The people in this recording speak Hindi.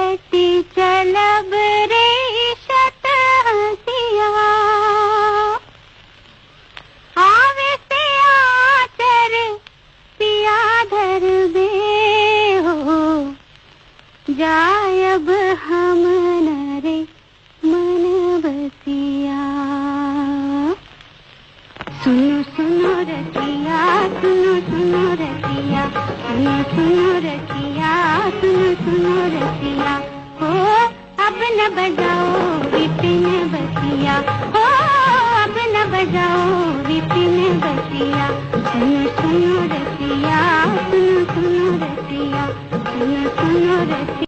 चलती चलब रे शत हंसिया, आवे से आचर पिया धर बे हो, जाय अब हम नरे मन बसिया। सुनो सुनो रतिया, सुनो सुनो रतिया, सुनो सुनो रतिया, सुनो सुनो रतिया, हो अब न बजाओ विपिन बसिया, हो अब न बजाओ विपिन बसिया। सुनो सुनो रतिया, सुनो सुनो रतिया, सुनो सुनो रतिया।